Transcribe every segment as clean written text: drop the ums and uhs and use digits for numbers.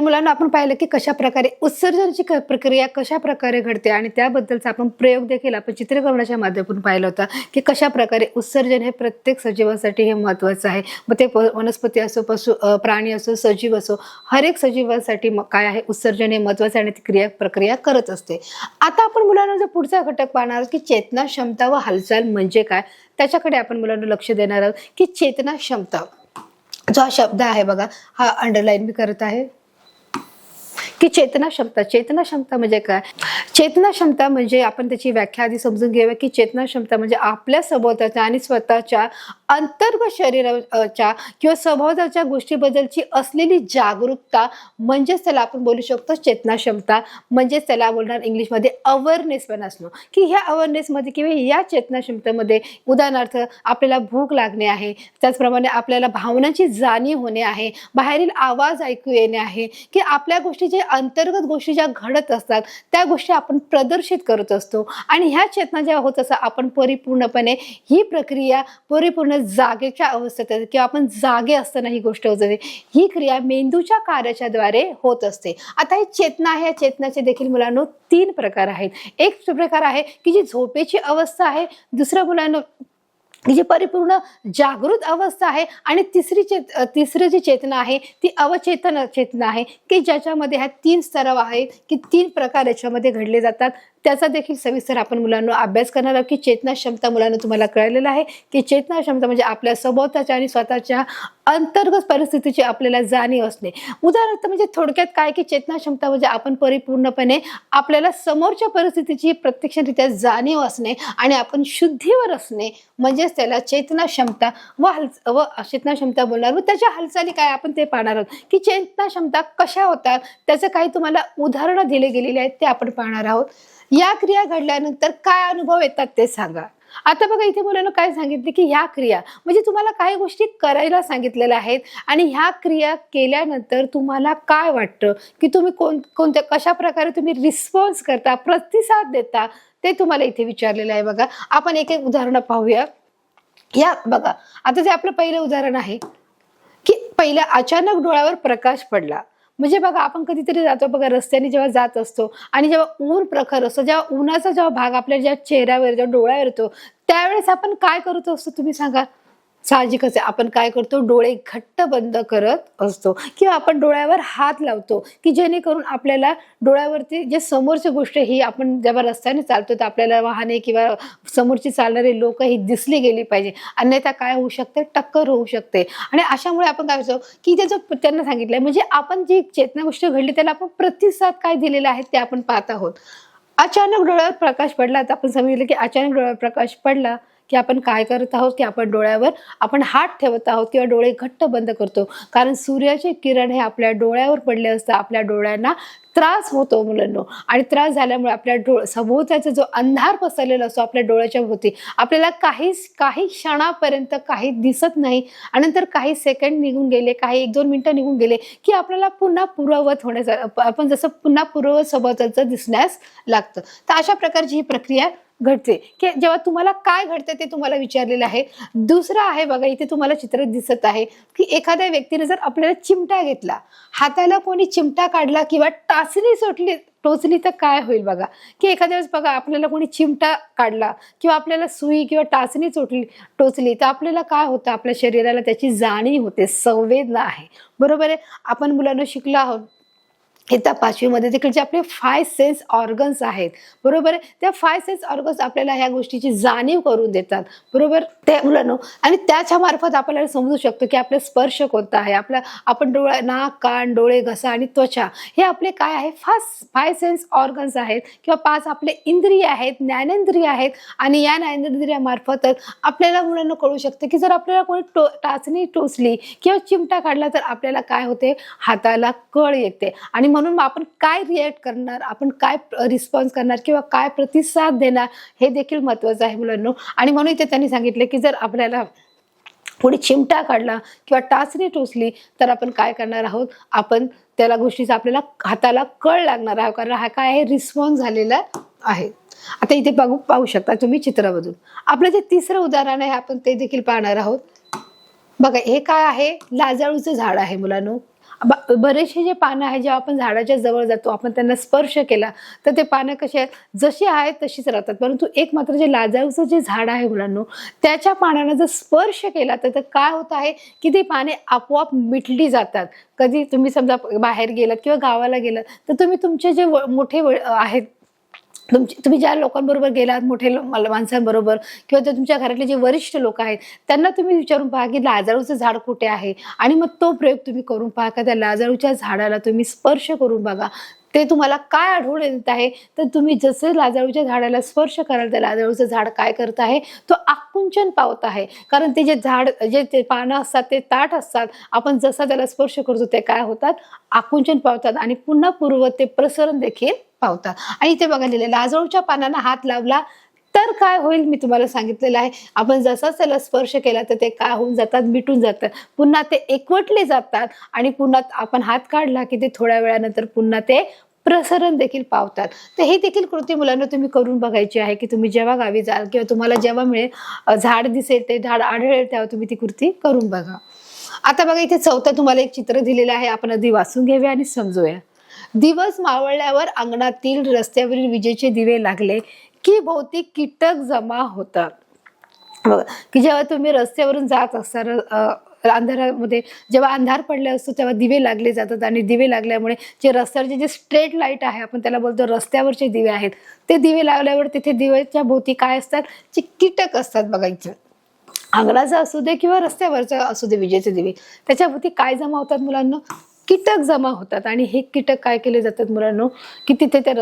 तर मुलांना आपण पाहिलं की कशा प्रकारे उत्सर्जनाची प्रक्रिया कशा प्रकारे घडते आणि त्याबद्दलचा आपण प्रयोग देखील आपण चित्रीकरणाच्या माध्यमातून पाहिला होता की कशा प्रकारे उत्सर्जन हे प्रत्येक सजीवासाठी हे महत्त्वाचं आहे। मग ते वनस्पती असो, पशु प्राणी असो, सजीव असो, हर एक सजीवासाठी काय आहे उत्सर्जन हे महत्त्वाचं आणि ती प्रक्रिया करत असते। आता आपण मुलांना जर पुढचा घटक पाहणार आहोत की चेतना क्षमता व हालचाल म्हणजे काय, त्याच्याकडे आपण मुलांना लक्ष देणार आहोत की चेतना क्षमता जो हा शब्द आहे बघा, हा अंडरलाईन मी करत आहे की चेतना क्षमता म्हणजे काय। चेतना क्षमता म्हणजे आपण त्याची व्याख्या आधी समजून घेऊया की चेतना क्षमता म्हणजे आपल्या सभोवताच्या आणि स्वतःच्या अंतर्गत शरीराच्या किंवा सभोवताच्या गोष्टीबद्दलची असलेली जागरूकता, म्हणजेच त्याला आपण बोलू शकतो चेतना क्षमता, म्हणजेच त्याला बोलणार इंग्लिशमध्ये अवेअरनेस पण असणं की ह्या अवेअरनेसमध्ये किंवा या चेतना क्षमतेमध्ये उदाहरणार्थ आपल्याला भूक लागणे आहे, त्याचप्रमाणे आपल्याला भावनांची जाणीव होणे आहे, बाहेरील आवाज ऐकू येणे आहे की आपल्या गोष्टी जे अंतर्गत गोष्टी ज्या घडत असतात त्या गोष्टी आपण प्रदर्शित करत असतो। आणि ह्या चेतना जेव्हा होत असतात आपण परिपूर्णपणे ही प्रक्रिया परिपूर्ण जागेच्या अवस्थेत किंवा आपण जागे असताना ही गोष्ट होते, ही क्रिया मेंदूच्या कार्याच्या द्वारे होत असते। आता ही चेतना आहे, या चेतनाचे देखील मुलांनो 3 प्रकार आहेत। एक प्रकार आहे की जी झोपेची अवस्था आहे, दुसऱ्या मुलांनो जी परिपूर्ण जागृत अवस्था आहे आणि तिसरी जी चेतना आहे ती अवचेतन चेतना आहे की ज्याच्यामध्ये ह्या 3 स्तराव आहेत की 3 प्रकार याच्यामध्ये घडले जातात। त्याचा देखील सविस्तर आपण मुलांना अभ्यास करणार आहोत की चेतना क्षमता मुलांना तुम्हाला कळलेलं आहे की चेतना क्षमता म्हणजे आपल्या सभोवताच्या आणि स्वतःच्या अंतर्गत परिस्थितीची आपल्याला जाणीव असणे। उदाहरणार्थ म्हणजे थोडक्यात काय की चेतना क्षमता म्हणजे आपण परिपूर्णपणे आपल्याला समोरच्या परिस्थितीची प्रत्यक्षरित्या जाणीव असणे आणि आपण शुद्धीवर असणे, म्हणजेच त्याला चेतना क्षमता व चेतना क्षमता बोलणार। व त्याच्या हालचाली काय आपण ते पाहणार आहोत की चेतना क्षमता कशा होतात, त्याचे काही तुम्हाला उदाहरणं दिले गेलेली आहेत ते आपण पाहणार आहोत। या क्रिया घडल्यानंतर काय अनुभव येतात ते सांगा। आता बघा इथे मुलांना काय सांगितले की ह्या क्रिया म्हणजे तुम्हाला काही गोष्टी करायला सांगितलेल्या आहेत आणि ह्या क्रिया केल्यानंतर तुम्हाला काय वाटतं की तुम्ही कोणत्या कशा प्रकारे तुम्ही रिस्पॉन्स करता, प्रतिसाद देता, ते तुम्हाला इथे विचारलेलं आहे। बघा आपण एक एक उदाहरण पाहूया। या बघा आता जे आपलं पहिलं उदाहरण आहे की पहिल्या अचानक डोळ्यावर प्रकाश पडला। म्हणजे बघा आपण कधीतरी जातो बघा रस्त्याने जेव्हा जात असतो आणि जेव्हा ऊन प्रखर असतो, जेव्हा उन्हाचा जेव्हा भाग आपल्या ज्या चेहऱ्यावर जेव्हा डोळ्यावर येतो त्यावेळेस आपण काय करत असतो तुम्ही सांगा। साहजिकच आहे आपण काय करतो, डोळे घट्ट बंद करत असतो किंवा आपण डोळ्यावर हात लावतो की जेणेकरून आपल्याला डोळ्यावरती जे समोरची गोष्ट ही आपण जेव्हा रस्त्याने चालतो तर आपल्याला वाहने किंवा समोरची चालणारे लोक ही दिसली गेली पाहिजे, अन्यथा काय होऊ शकते, टक्कर होऊ शकते। आणि अशामुळे आपण काय करतो की ते जो त्यांना सांगितलंय म्हणजे आपण जी चेतना गोष्ट घडली त्याला आपण प्रतिसाद काय दिलेला आहे ते आपण पाहत आहोत। अचानक डोळ्यावर प्रकाश पडला, तर आपण समजलं की अचानक डोळ्यावर प्रकाश पडला की आपण काय करत आहोत की आपण डोळ्यावर आपण हात ठेवत आहोत किंवा डोळे घट्ट बंद करतो, कारण सूर्याचे किरण हे आपल्या डोळ्यावर पडले असता आपल्या डोळ्यांना त्रास होतो मुलांनो। आणि त्रास झाल्यामुळे आपल्या सभोवताचा जो अंधार पसरलेला असतो आपल्या डोळ्याच्या भोवती आपल्याला काही क्षणापर्यंत काही दिसत नाही आणि नंतर काही सेकंड निघून गेले, काही 1-2 मिनिटं निघून गेले की आपल्याला पुन्हा पूर्ववत होण्याचा आपण जसं पुन्हा पूर्ववत सभोवताचं दिसण्यास लागतं। तर अशा प्रकारची ही प्रक्रिया घडते की जेव्हा तुम्हाला काय घडते ते तुम्हाला विचारलेलं आहे। दुसरं आहे बघा इथे तुम्हाला चित्र दिसत आहे की एखाद्या व्यक्तीने जर आपल्याला चिमटा घेतला, हाताला कोणी चिमटा काढला किंवा टाचणी टोचली तर काय होईल बघा की एखाद्या वेळेस बघा आपल्याला कोणी चिमटा काढला किंवा आपल्याला सुई किंवा टाचणी टोचली तर आपल्याला काय होतं, आपल्या शरीराला त्याची जाणीव होते, संवेदना आहे, बरोबर आहे। आपण मुलांना शिकलो आहोत इयत्ता 5वी मध्ये देखील जे आपले 5 सेन्स ऑर्गन्स आहेत, बरोबर आहे, त्या 5 सेन्स ऑर्गन्स आपल्याला ह्या गोष्टीची जाणीव करून देतात, बरोबर ते मुलांनो। आणि त्याच्या मार्फत आपल्याला समजू शकतो की आपला स्पर्श कोणता आहे, आपण डोळा, नाक, कान, डोळे, घसा आणि त्वचा हे आपले काय आहे 5 सेन्स ऑर्गन्स आहेत किंवा 5 आपले इंद्रिय आहेत, ज्ञानेंद्रिय आहेत। आणि या ज्ञानेंद्रियामार्फतच आपल्याला मुलांना कळू शकतं की जर आपल्याला कोणी टाचणी टोचली किंवा चिमटा काढला तर आपल्याला काय होते, हाताला कळ येते। आणि म्हणून आपण काय रिॲक्ट करणार, आपण काय रिस्पॉन्स करणार किंवा काय प्रतिसाद देणार हे देखील महत्त्वाचं आहे मुलांनो। आणि म्हणून इथे त्यांनी सांगितले की जर आपल्याला कोणी चिमटा काढला किंवा टाचणी टोचली तर आपण काय करणार आहोत, आपण त्याला गोष्टीचा आपल्याला हाताला कळ लागणार आहे, कारण हा काय आहे रिस्पॉन्स झालेला आहे। आता इथे पाहू शकता तुम्ही चित्रामधून आपलं जे तिसरं उदाहरण आहे आपण ते देखील पाहणार आहोत। बघा हे काय आहे, लाजाळूचं झाड आहे मुलांनो। बरेचसे जे पानं आहेत, जेव्हा आपण झाडाच्या जवळ जातो, आपण त्यांना स्पर्श केला तर ते पानं कशी आहेत, जशी आहेत तशीच राहतात. परंतु एक मात्र जे लाजाळूचं जे झाड आहे मुलांनो, त्याच्या पानांना जर स्पर्श केला तर काय होत आहे की ती पाने आपोआप मिटली जातात. कधी तुम्ही समजा बाहेर गेलात किंवा गावाला गेलात तर तुम्ही तुमचे जे मोठे आहेत, तुम्ही ज्या लोकांबरोबर गेलात, मोठे माणसांबरोबर किंवा ते तुमच्या घरातले जे वरिष्ठ लोक आहेत, त्यांना तुम्ही विचारून पहा की लाजाळूचं झाड कुठे आहे, आणि मग तो प्रयोग तुम्ही करून पहा का त्या लाजाळूच्या झाडाला तुम्ही स्पर्श करून बघा. ते तुम्हाला काय आढळून येत आहे, तर तुम्ही जसे लाजाळूच्या झाडाला स्पर्श कराल, त्या लाजाळूचं झाड काय करत आहे, तो आकुंचन पावत आहे. कारण ते जे झाड, जे ते पानं असतात ते ताठ असतात, आपण जसा त्याला स्पर्श करतो ते काय होतात, आकुंचन पावतात आणि पुन्हा पूर्ववत ते प्रसरण देखील पावतात. आणि इथे बघा लिहिलेलं, लाजाळूच्या पानांना हात लावला तर काय होईल, मी तुम्हाला सांगितलेलं आहे. आपण जसाच त्याला स्पर्श केला तर ते काय होऊन जातात, मिटून जातात, पुन्हा ते एकवटले जातात आणि पुन्हा आपण हात काढला की ते थोड्या वेळानंतर पुन्हा ते प्रसरण देखील पावतात. तर हे देखील कृती मुलांना तुम्ही करून बघायची आहे की तुम्ही जेव्हा गावी जाल किंवा तुम्हाला जेव्हा मिळेल, झाड दिसेल, ते झाड आढळेल, तेव्हा तुम्ही ती कृती करून बघा. आता बघा इथे चौथं तुम्हाला एक चित्र दिलेलं आहे, आपण आधी वाचून घेऊया आणि समजूया. दिवस मावळल्यावर अंगणातील रस्त्यावरील विजेचे दिवे लागले की भोवती कीटक जमा होतात. बघा की जेव्हा तुम्ही रस्त्यावरून जात असता, अंधारामध्ये जेव्हा अंधार पडला असतो तेव्हा दिवे लागले जातात, आणि दिवे लागल्यामुळे जे रस्त्यावरचे जे स्ट्रेट लाईट आहे, आपण त्याला बोलतो रस्त्यावरचे दिवे आहेत, ते दिवे लावल्यावर तिथे दिव्याच्या भोवती काय असतात, जे कीटक असतात. बघायचं, अंगणाचा असू दे किंवा रस्त्यावरचा असू दे, विजेचे दिवे, त्याच्या भोवती काय जमा होतात मुलांना, कीटक जमा होतात. आणि हे कीटक काय केले जातात मुलांनो, की तिथे त्या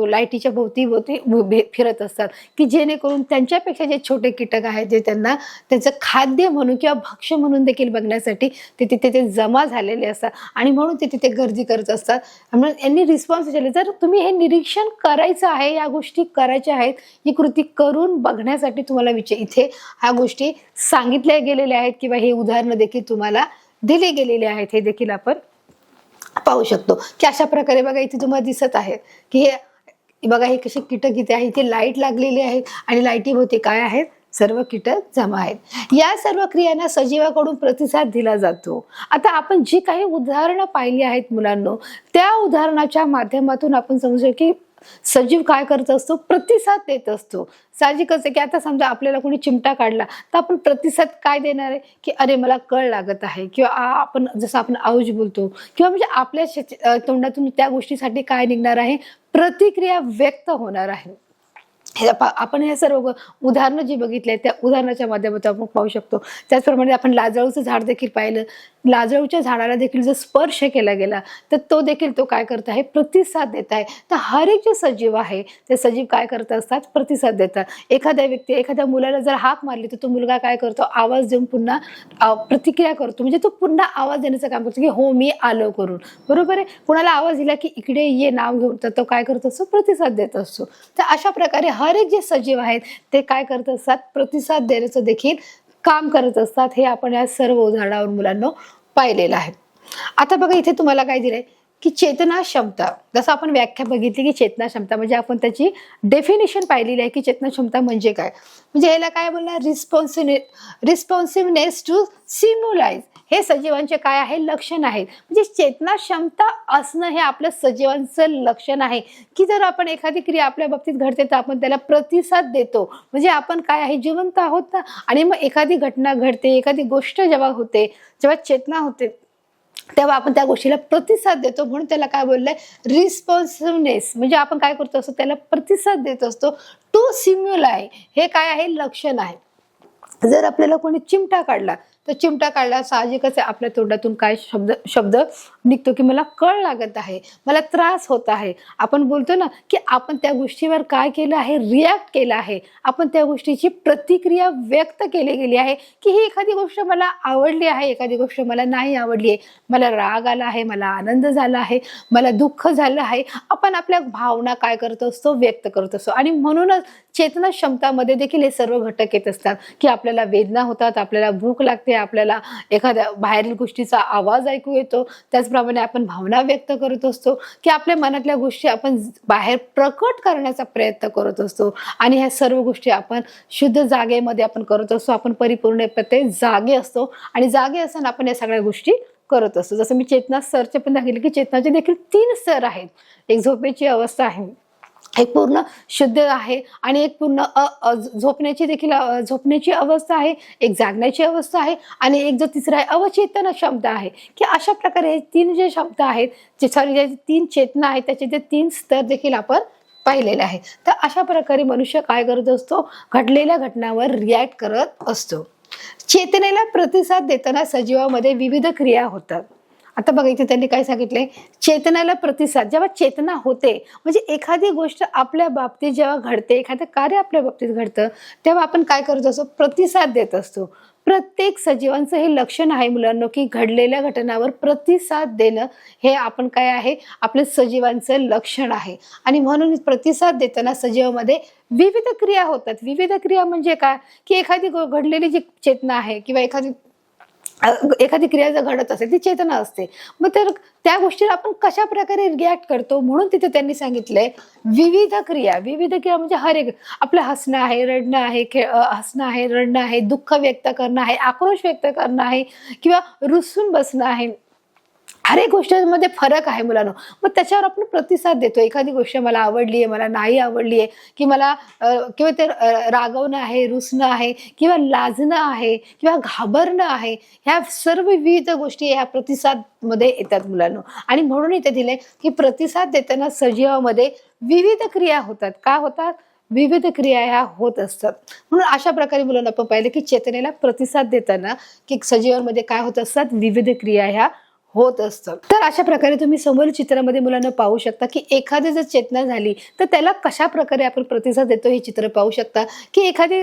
लाईटीच्या भोवती फिरत असतात, की जेणेकरून त्यांच्यापेक्षा जे छोटे कीटक आहेत, जे त्यांना त्याचं खाद्य म्हणून किंवा भक्ष्य म्हणून देखील बघण्यासाठी ते तिथे ते जमा झालेले असतात, आणि म्हणून ते तिथे गर्दी करत असतात. म्हणून यांनी रिस्पॉन्स दिले. जर तुम्ही हे निरीक्षण करायचं आहे, या गोष्टी करायच्या आहेत, ही कृती करून बघण्यासाठी तुम्हाला इथे ह्या गोष्टी सांगितल्या गेलेल्या आहेत किंवा हे उदाहरणं देखील तुम्हाला दिले गेलेले आहेत. हे देखील आपण पाहू शकतो की अशा प्रकारे बघा इथे तुम्हाला दिसत आहे की हे बघा, हे कसे कीटक इथे आहे, इथे लाईट लागलेली आहे आणि लाईटीभोवती काय आहेत, सर्व कीटक जमा आहेत. या सर्व क्रियांना सजीवाकडून प्रतिसाद दिला जातो. आता आपण जी काही उदाहरणं पाहिली आहेत मुलांनो, त्या उदाहरणाच्या माध्यमातून आपण समजू की सजीव काय करत असतो, प्रतिसाद देत असतो. साहजिकच आहे की आता समजा आपल्याला कोणी चिमटा काढला तर आपण प्रतिसाद काय देणार आहे की अरे मला कळ लागत आहे, किंवा आपण जसं आपण आऊज बोलतो, किंवा म्हणजे आपल्या तोंडातून त्या गोष्टीसाठी काय निघणार आहे, प्रतिक्रिया व्यक्त होणार आहे. आपण हे सर्व उदाहरणं जी बघितली त्या उदाहरणाच्या माध्यमातून आपण पाहू शकतो. त्याचप्रमाणे आपण लाजाळूचं झाड देखील पाहिलं. लाजाळूच्या झाडाला देखील जर स्पर्श केला गेला तर तो देखील तो काय करत आहे, प्रतिसाद देत आहे. तर हर एक जे सजीव आहे ते सजीव काय करत असतात, प्रतिसाद देतात. एखाद्या मुलाला जर हाक मारली तर तो मुलगा काय करतो, आवाज देऊन पुन्हा प्रतिक्रिया करतो, म्हणजे तो पुन्हा आवाज देण्याचं काम करतो की हो मी आलो करून, बरोबर आहे. कुणाला आवाज दिला की इकडे ये नाव घेऊन, तर तो काय करत असतो, प्रतिसाद देत असतो. तर अशा प्रकारे हर एक जे सजीव आहेत ते काय करत असतात, प्रतिसाद देण्याचं देखील काम करत असतात. हे आपण या सर्व उदाहरणावर मुलांना पाहिलेलं आहे. आता बघा इथे तुम्हाला काय दिलंय की चेतना क्षमता, जसं आपण व्याख्या बघितली की चेतना क्षमता म्हणजे आपण त्याची डेफिनेशन पाहिलेली आहे की चेतना क्षमता म्हणजे काय. म्हणजे याला काय बोलणार, रिस्पॉन्सिव्हनेस टू स्टिम्युलाइज, हे सजीवांचे काय आहे, लक्षण आहे. म्हणजे चेतना क्षमता असणं हे आपल्या सजीवांचं लक्षण आहे की जर आपण एखादी क्रिया आपल्या बाबतीत घडते तर आपण त्याला प्रतिसाद देतो, म्हणजे आपण काय आहे, जिवंत आहोत ना. आणि मग एखादी घटना घडते, एखादी गोष्ट जेव्हा होते, जेव्हा चेतना होते, तेव्हा आपण त्या गोष्टीला प्रतिसाद देतो. म्हणून त्याला काय बोललंय, रिस्पॉन्सिव्हनेस, म्हणजे आपण काय करतो असतो, त्याला प्रतिसाद देत असतो. टू सिम्युलाय, हे काय आहे, लक्षण आहे. जर आपल्याला कोणी चिमटा काढला तर चिमटा काढला साहजिकच आहे, आपल्या तोंडातून काय शब्द निघतो की मला कळ लागत आहे, मला त्रास होत आहे. आपण बोलतो ना की आपण त्या गोष्टीवर काय केलं आहे, रिॲक्ट केलं आहे, आपण त्या गोष्टीची प्रतिक्रिया व्यक्त केली गेली आहे की ही एखादी गोष्ट मला आवडली आहे, एखादी गोष्ट मला नाही आवडली आहे, मला राग आला आहे, मला आनंद झाला आहे, मला दुःख झालं आहे. आपण आपल्या भावना काय करत असतो, व्यक्त करत असतो. आणि म्हणूनच चेतना क्षमतामध्ये देखील हे सर्व घटक येत असतात की आपल्याला वेदना होतात, आपल्याला भूक लागते, आपल्याला एखाद्या बाहेरील गोष्टीचा आवाज ऐकू येतो. त्याचप्रमाणे आपण भावना व्यक्त करत असतो की आपल्या मनातल्या गोष्टी आपण बाहेर प्रकट करण्याचा प्रयत्न करत असतो. आणि ह्या सर्व गोष्टी आपण शुद्ध जागेमध्ये आपण करत असतो. आपण परिपूर्णपणे जागे असतो आणि जागे असताना आपण या सगळ्या गोष्टी करत असतो. जसं मी चेतना स्तरचे पण दाखवले की चेतनाचे देखील 3 स्तर आहेत. एक झोपेची अवस्था आहे, एक पूर्ण शुद्ध आहे आणि एक पूर्ण झोपण्याची देखील झोपण्याची अवस्था आहे, एक जागण्याची अवस्था आहे आणि एक जो तिसरा आहे अवचेतन क्षमता आहे. की अशा प्रकारे 3 जे क्षमता आहेत, जे सॉरी जे 3 चेतना आहेत त्याचे जे 3 स्तर देखील आपण पाहिलेले आहे. तर अशा प्रकारे मनुष्य काय करत असतो, घडलेल्या घटनावर रिॲक्ट करत असतो. चेतनेला प्रतिसाद देताना सजीवामध्ये विविध क्रिया होतात. आता बघा इथे त्यांनी काय सांगितलंय, चेतनाला प्रतिसाद, जेव्हा चेतना होते म्हणजे एखादी गोष्ट आपल्या बाबतीत जेव्हा घडते, एखादं कार्य आपल्या बाबतीत घडतं, तेव्हा आपण काय करत असतो, प्रतिसाद देत असतो. प्रत्येक सजीवांचं हे लक्षण आहे मुलांनो, की घडलेल्या घटनावर प्रतिसाद देणं हे आपण काय आहे, आपल्या सजीवांचं लक्षण आहे. आणि म्हणून प्रतिसाद देताना सजीवामध्ये विविध क्रिया होतात. विविध क्रिया म्हणजे काय, की एखादी घडलेली जी चेतना आहे किंवा एखादी क्रिया जर घडत असेल ती चेतना असते. मग तर त्या गोष्टीला आपण कशा प्रकारे रिॲक्ट करतो, म्हणून तिथे त्यांनी सांगितलंय विविध क्रिया. विविध क्रिया म्हणजे हर एक, आपलं हसणं आहे, रडणं आहे, हसणं आहे, रडणं आहे, दुःख व्यक्त करणं आहे, आक्रोश व्यक्त करणं आहे किंवा रुसून बसणं आहे. हर एक गोष्टींमध्ये फरक आहे मुलांनो. मग त्याच्यावर आपण प्रतिसाद देतो. एखादी गोष्ट मला आवडली आहे, मला नाही आवडली आहे, की मला किंवा ते रागवणं आहे, रुसणं आहे किंवा लाजणं आहे किंवा घाबरणं आहे, ह्या सर्व विविध गोष्टी ह्या प्रतिसाद मध्ये येतात मुलांनो. आणि म्हणून इथे दिले की प्रतिसाद देताना सजीवामध्ये विविध क्रिया होतात. का होतात, विविध क्रिया ह्या होत असतात. म्हणून अशा प्रकारे मुलांना आपण पाहिलं की चेतनेला प्रतिसाद देताना की सजीवांमध्ये काय होत असतात, विविध क्रिया ह्या होत असतं. तर अशा प्रकारे तुम्ही समोर चित्रामध्ये मुलांना पाहू शकता की एखादी जर चेतना झाली तर त्याला कशा प्रकारे आपण प्रतिसाद देतो हे चित्र पाहू शकता. की एखादी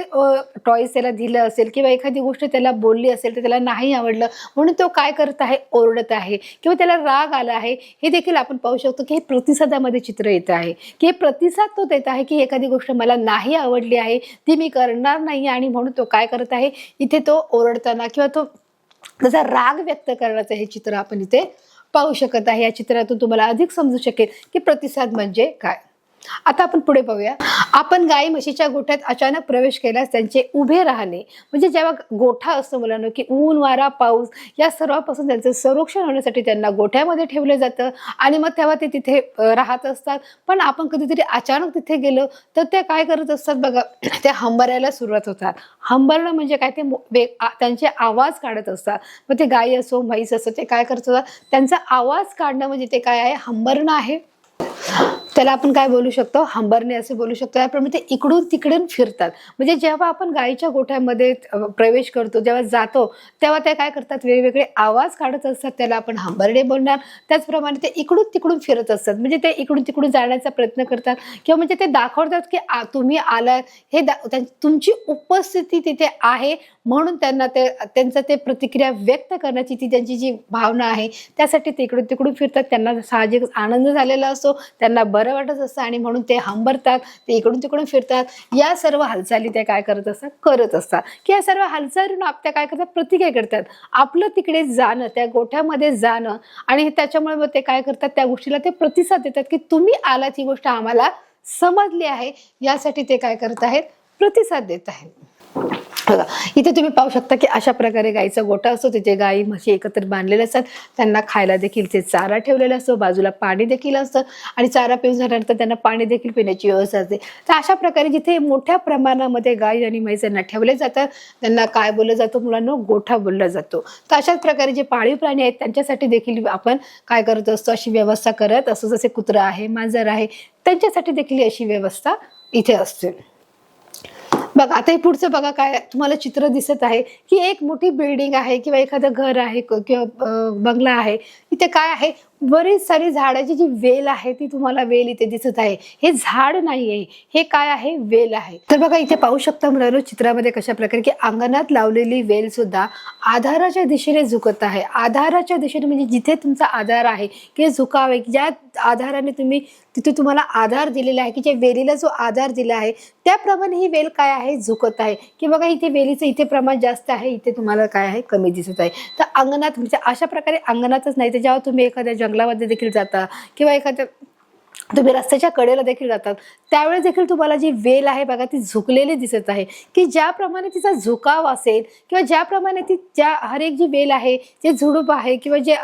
टॉयज त्याला दिलं असेल किंवा एखादी गोष्ट त्याला बोलली असेल तर त्याला नाही आवडलं म्हणून तो काय करत आहे, ओरडत आहे किंवा त्याला राग आला आहे, हे देखील आपण पाहू शकतो की हे प्रतिसादामध्ये चित्र येत आहे. की हे प्रतिसाद तो देत आहे की एखादी गोष्ट मला नाही आवडली आहे, ती मी करणार नाही, आणि म्हणून तो काय करत आहे, इथे तो ओरडताना किंवा तो त्याचा राग व्यक्त करण्याचं हे चित्र आपण इथे पाहू शकत आहे. या चित्रातून तुम्हाला अधिक समजू शकेल की प्रतिसाद म्हणजे काय. आता आपण पुढे पाहूया. आपण गाई म्हशीच्या गोठ्यात अचानक प्रवेश केल्यास त्यांचे उभे राहणे, म्हणजे जेव्हा गोठा असतो मुलांनो की ऊन वारा पाऊस या सर्वांपासून त्यांचं संरक्षण होण्यासाठी त्यांना गोठ्यामध्ये ठेवलं जातं आणि मग तेव्हा ते तिथे राहत असतात. पण आपण कधीतरी अचानक तिथे गेलो तर ते काय करत असतात बघा, ते हंबरायला सुरुवात होतात. हंबरणं म्हणजे काय, ते त्यांचे आवाज काढत असतात. मग ते गाई असो म्हैस असो, ते काय करत असतात, त्यांचा आवाज काढणं म्हणजे ते काय आहे, हंबरणं आहे. त्याला आपण काय बोलू शकतो, हंबरणे असे बोलू शकतो. याप्रमाणे ते इकडून तिकडून फिरतात. म्हणजे जेव्हा आपण गायीच्या गोठ्यामध्ये प्रवेश करतो, जेव्हा जातो तेव्हा ते काय करतात, वेगवेगळे आवाज काढत असतात, त्याला आपण हंबरणे बोलणार. त्याचप्रमाणे ते इकडून तिकडून फिरत असतात, म्हणजे ते इकडून तिकडून जाण्याचा प्रयत्न करतात किंवा म्हणजे ते दाखवतात की तुम्ही आलात, हे तुमची उपस्थिती तिथे आहे, म्हणून त्यांना त्यांचं ते प्रतिक्रिया व्यक्त करण्याची ती त्यांची जी भावना आहे त्यासाठी ते इकडून तिकडून फिरतात. त्यांना साहजिक आनंद झालेला असतो, त्यांना बरं वाटत असतं आणि म्हणून ते हंबरतात, ते इकडून तिकडून फिरतात. या सर्व हालचाली ते काय करत असतात की या सर्व हालचालीनं त्या काय करतात, प्रतिक्रिया करतात. आपलं तिकडे जाणं, त्या गोठ्यामध्ये जाणं, आणि त्याच्यामुळे मग ते काय करतात, त्या गोष्टीला ते प्रतिसाद देतात की तुम्ही आलात, ही गोष्ट आम्हाला समजली आहे, यासाठी ते काय करत आहेत, प्रतिसाद देत आहेत. बघा इथे तुम्ही पाहू शकता की अशा प्रकारे गाईचा गोठा असतो, तिथे गाई म्हशी एकत्र बांधलेले असतात, त्यांना खायला देखील ते चारा ठेवलेला असतो, बाजूला पाणी देखील असतं आणि चारा पिऊन झाल्यानंतर त्यांना पाणी देखील पिण्याची व्यवस्था असते. तर अशा प्रकारे जिथे मोठ्या प्रमाणामध्ये गाई आणि म्हैस यांना ठेवले जातात त्यांना काय बोललं जातं मुलांनो, गोठा बोलला जातो. तर अशाच प्रकारे जे पाळीव प्राणी आहेत त्यांच्यासाठी देखील आपण काय करत असतो, अशी व्यवस्था करत असतो. जसे कुत्रा आहे, मांजर आहे, त्यांच्यासाठी देखील अशी व्यवस्था इथे असते. बघा आता हे पुढचं बघा, काय तुम्हाला चित्र दिसत आहे की एक मोठी बिल्डिंग आहे किंवा एखादं घर आहे किंवा बंगला आहे. इथे काय आहे, बरीच सारी झाडाची जी वेल आहे ती तुम्हाला वेल इथे दिसत आहे. हे झाड नाहीये, हे काय आहे, वेल आहे. तर बघा इथे पाहू शकता मुलांनो चित्रामध्ये कशा प्रकारे की अंगणात लावलेली वेल सुद्धा आधाराच्या दिशेने झुकत आहे. आधाराच्या दिशेने म्हणजे जिथे तुमचा आधार आहे की झुकावे, ज्या आधाराने तुम्ही तिथे तुम्हाला आधार दिलेला आहे, की ज्या वेलीला जो आधार दिला आहे त्याप्रमाणे ही वेल काय आहे, झुकत आहे. की बघा इथे वेलीचं इथे प्रमाण जास्त आहे, इथे तुम्हाला काय आहे, कमी दिसत आहे. तर अंगणात म्हणजे अशा प्रकारे अंगणातच नाही तर जेव्हा तुम्ही एखाद्या जंगलामध्ये देखील जाता किंवा एखाद्या तुम्ही रस्त्याच्या कडेला देखील जातात त्यावेळेस देखील तुम्हाला जी वेल आहे बघा ती झुकलेली दिसत आहे, की ज्याप्रमाणे तिचा झुकाव असेल किंवा ज्याप्रमाणे ती ज्या हर एक जी वेल आहे, जे झुडूप आहे किंवा जे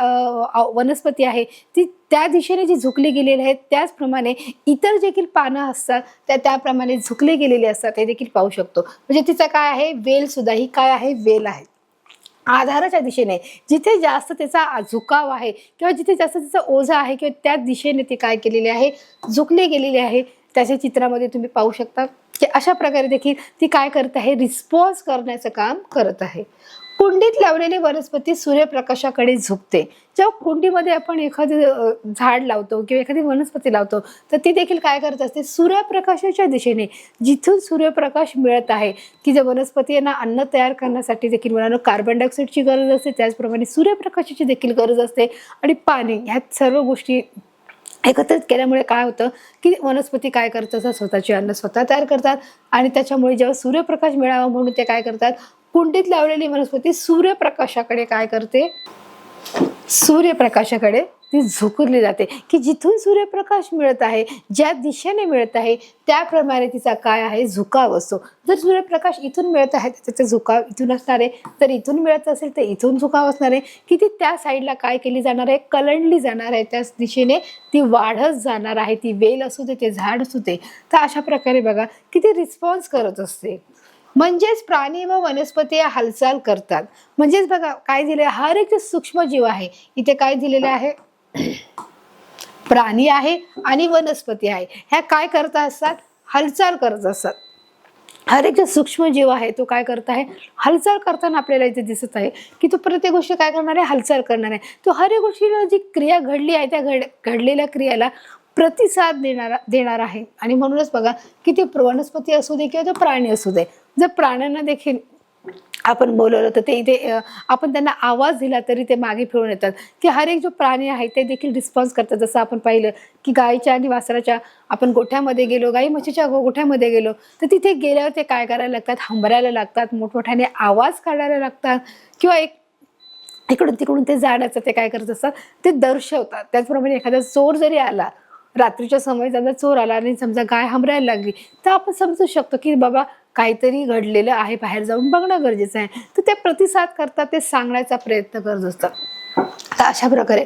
वनस्पती आहे ती त्या दिशेने जी झुकली गेलेली आहे, त्याचप्रमाणे इतर देखील पानं असतात त्याप्रमाणे झुकले गेलेले असतात हे देखील पाहू शकतो. म्हणजे तिचा काय आहे, वेल सुद्धा ही काय आहे, वेल आहे. आधाराच्या दिशेने जिथे जास्त त्याचा झुकाव आहे किंवा जिथे जास्त त्याचा ओझा आहे किंवा त्या दिशेने ती काय केलेली आहे, झुकली गेलेली आहे. त्याच्या चित्रामध्ये तुम्ही पाहू शकता की अशा प्रकारे देखील ती काय करत आहे, रिस्पॉन्स करण्याचं काम करत आहे. कुंडीत लावलेली वनस्पती सूर्यप्रकाशाकडे झुकते. जेव्हा कुंडीमध्ये आपण एखादं झाड लावतो किंवा एखादी वनस्पती लावतो तर ती देखील काय करत असते, सूर्यप्रकाशाच्या दिशेने, जिथून सूर्यप्रकाश मिळत आहे, की ज्या वनस्पतींना अन्न तयार करण्यासाठी देखील मुलांना कार्बन डायऑक्साईडची गरज असते, त्याचप्रमाणे सूर्यप्रकाशाची देखील गरज असते आणि पाणी, ह्या सर्व गोष्टी एकत्रित केल्यामुळे काय होतं की वनस्पती काय करतात, स्वतःचे अन्न स्वतः तयार करतात आणि त्याच्यामुळे जेव्हा सूर्यप्रकाश मिळावा म्हणून ते काय करतात, कुंडीत लावलेली वनस्पती सूर्यप्रकाशाकडे काय करते, सूर्यप्रकाशाकडे ती झुकली जाते, की जिथून सूर्यप्रकाश मिळत आहे, ज्या दिशेने मिळत आहे त्याप्रमाणे तिचा काय आहे, झुकाव असतो. जर सूर्यप्रकाश इथून मिळत आहे तर त्याचा झुकाव इथून असणार आहे, जर इथून मिळत असेल तर इथून झुकाव असणार आहे, की ती त्या साईडला काय केली जाणार आहे, कलंडली जाणार आहे, त्याच दिशेने ती वाढत जाणार आहे. ती वेल असू दे, ते झाड असू दे. तर अशा प्रकारे बघा की ती रिस्पॉन्स करत असते. म्हणजेच प्राणी व वनस्पती हालचाल करतात. म्हणजेच बघा काय दिले, हर एक सूक्ष्म जीव आहे, इथे काय दिलेले आहे, प्राणी आहे आणि वनस्पती आहे, ह्या काय करत असतात, हालचाल करत असतात. हर एक जो सूक्ष्म जीव आहे तो काय करत आहे, हालचाल करताना आपल्याला इथे दिसत आहे की तो प्रत्येक गोष्ट काय करणार आहे, हालचाल करणार आहे. तो हर एक गोष्टीला जी क्रिया घडली आहे त्या घडलेल्या क्रियाला प्रतिसाद देणार आहे. आणि म्हणूनच बघा की ते वनस्पती असू दे किंवा तो प्राणी असू दे, जर प्राण्यांना देखील आपण बोलवलं तर ते इथे आपण त्यांना आवाज दिला तरी ते मागे फिरून येतात, की हर एक जो प्राणी आहे ते देखील रिस्पॉन्स करतात. जसं आपण पाहिलं की गायीच्या आणि वासराच्या आपण गोठ्यामध्ये गेलो, गाई म्हशीच्या गोठ्यामध्ये गेलो तर तिथे गेल्यावर ते काय करायला लागतात, हंबरायला लागतात, मोठमोठ्याने आवाज काढायला लागतात किंवा इकडून तिकडून ते जाण्याचं ते काय करत असतात, ते दर्शवतात. त्याचप्रमाणे एखादा चोर जरी आला, रात्रीच्या समय समजा चोर आला आणि समजा गाय हंबरायला लागली तर आपण समजू शकतो की बाबा काहीतरी घडलेलं आहे, बाहेर जाऊन बघणं गरजेचं आहे. तर ते प्रतिसाद करतात, ते सांगण्याचा प्रयत्न करत असतात. तर अशा प्रकारे